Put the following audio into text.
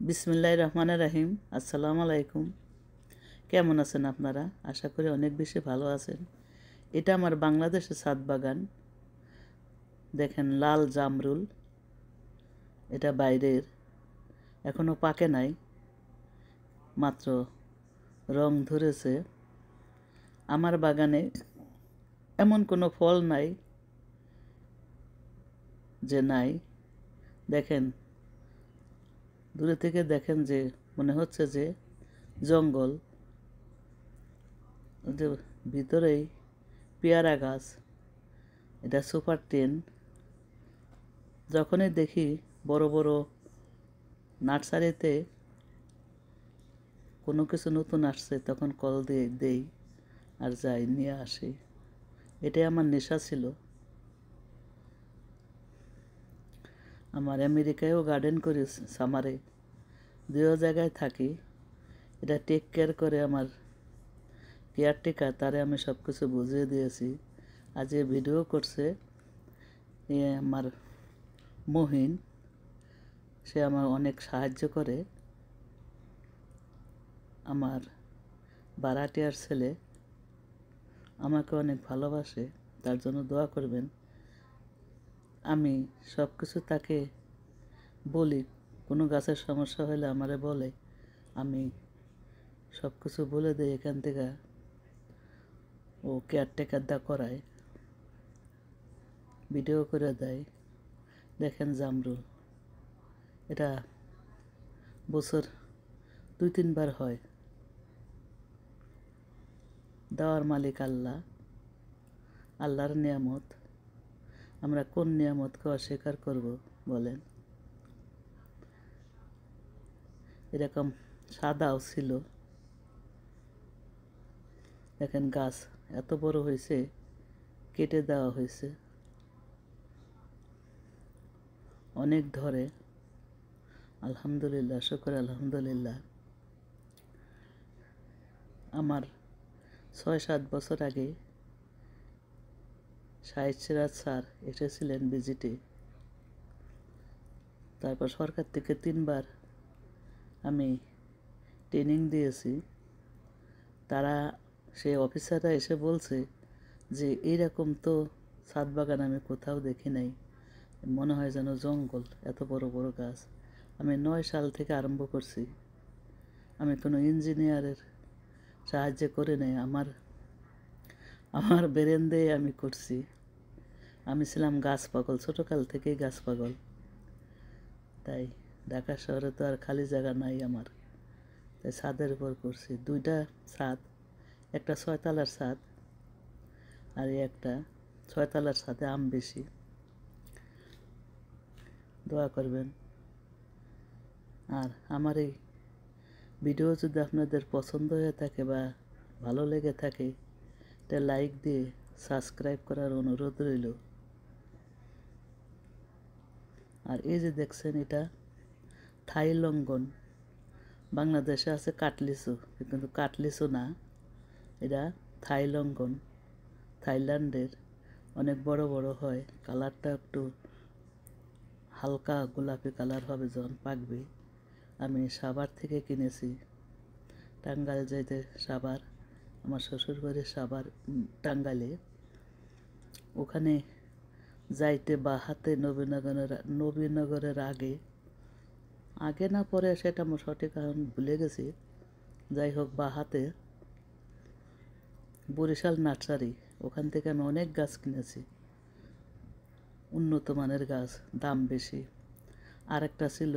বিসমিল্লাহির রহমানির রহিম। আসসালামু আলাইকুম। কেমন আছেন আপনারা? আশা করি অনেক বেশি ভালো আছেন। এটা আমার বাংলাদেশের ছাদ বাগান। দেখেন লাল জামরুল, এটা বাইরের, এখনও পাকে নাই, মাত্র রং ধরেছে। আমার বাগানে এমন কোনো ফল নাই যে নাই। দেখেন, দূরে থেকে দেখেন যে মনে হচ্ছে যে জঙ্গল, যে ভিতরেই পেয়ারা গাছ, এটা সুপার 10। যখনই দেখি বড় বড় নার্সারিতে কোনো কিছু নতুন আসছে তখন কল দিয়ে দেই আর যাই নিয়ে আসি। এটাই আমার নেশা ছিল। আমার আমেরিকায়ও গার্ডেন করি, সামারে দুও জায়গায় থাকি। এটা টেক কেয়ার করে আমার কেয়ারটেকার, তারে আমি সব কিছু বুঝিয়ে দিয়েছি। আজ এ ভিডিও করছে আমার মহিন, সে আমার অনেক সাহায্য করে। আমার বারাটিয়ার ছেলে আমাকে অনেক ভালোবাসে, তার জন্য দোয়া করবেন। আমি সব কিছু তাকে বলি, কোনো গাছের সমস্যা হলে আমারে বলে, আমি সব কিছু বলে দিই। এখান থেকে ও কেয়ারটেকার দা করায়, ভিডিও করে দেয়। দেখেন জামরুল, এটা বছর 2-3 বার হয়। দেওয়ার মালিক আল্লাহ, আল্লাহর নিয়ামত। আমরা কোন নিয়ামতকে অস্বীকার করব বলেন? এরকম সাদাও ছিল। দেখেন গাছ এত বড় হয়েছে, কেটে দেওয়া হয়েছে, অনেক ধরে। আলহামদুলিল্লাহ, শুকর আলহামদুলিল্লাহ। আমার 6-7 বছর আগে শাহিদ সিরাজ স্যার এসেছিলেন ভিজিটে। তারপর সরকার থেকে 3 বার আমি ট্রেনিং দিয়েছি। তারা, সে অফিসাররা এসে বলছে যে এইরকম তো ছাদ বাগান আমি কোথাও দেখি নাই, মনে হয় যেন জঙ্গল, এত বড় বড় গাছ। আমি 9 সাল থেকে আরম্ভ করছি। আমি কোনো ইঞ্জিনিয়ারের সাহায্য করে নেই, আমার আমার ব্রেন দিয়ে আমি করছি। আমি ছিলাম গাছ পাগল, ছোটোকাল থেকেই গাছ পাগল। তাই ঢাকা শহরে তো আর খালি জায়গা নাই আমার, তাই ছাদের উপর করছি। 2টা ছাদ, একটা 6 তলার ছাদ আর একটা 6 তলার ছাদে আম বেশি। দোয়া করবেন। আর আমার এই ভিডিও যদি আপনাদের পছন্দ হয়ে থাকে বা ভালো লেগে থাকে, এটা লাইক দিয়ে সাবস্ক্রাইব করার অনুরোধ রইল। আর এই যে দেখছেন, এটা থাই লঙ্ঘন। বাংলাদেশে আছে কাটলিচু, কিন্তু কাটলিচু না, এটা থাই লঙ্ঘন, থাইল্যান্ডের। অনেক বড় বড় হয়, কালারটা একটু হালকা গোলাপি কালার হবে যখন পাকবে। আমি সাভার থেকে কিনেছি, টাঙ্গাইল যাইতে সাভার, আমার শ্বশুর বাড়ি সাভার টাঙ্গাইলে। ওখানে যাইতে বা হাতে নবীনগরের আগে আগে না পরে সেটা আমার সঠিক কারণ ভুলে গেছি। যাই হোক, বা হাতে বরিশাল নার্সারি, ওখান থেকে আমি অনেক গাছ কিনেছি, উন্নত মানের গাছ, দাম বেশি। আর একটা ছিল